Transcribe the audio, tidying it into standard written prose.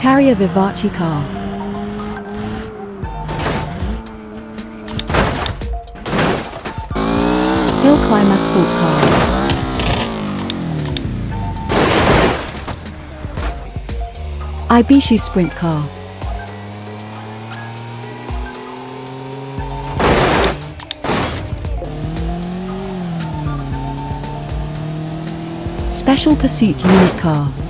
Carrier Vivace car. Hill climb asphalt car. Ibishi sprint car. Special pursuit unit car.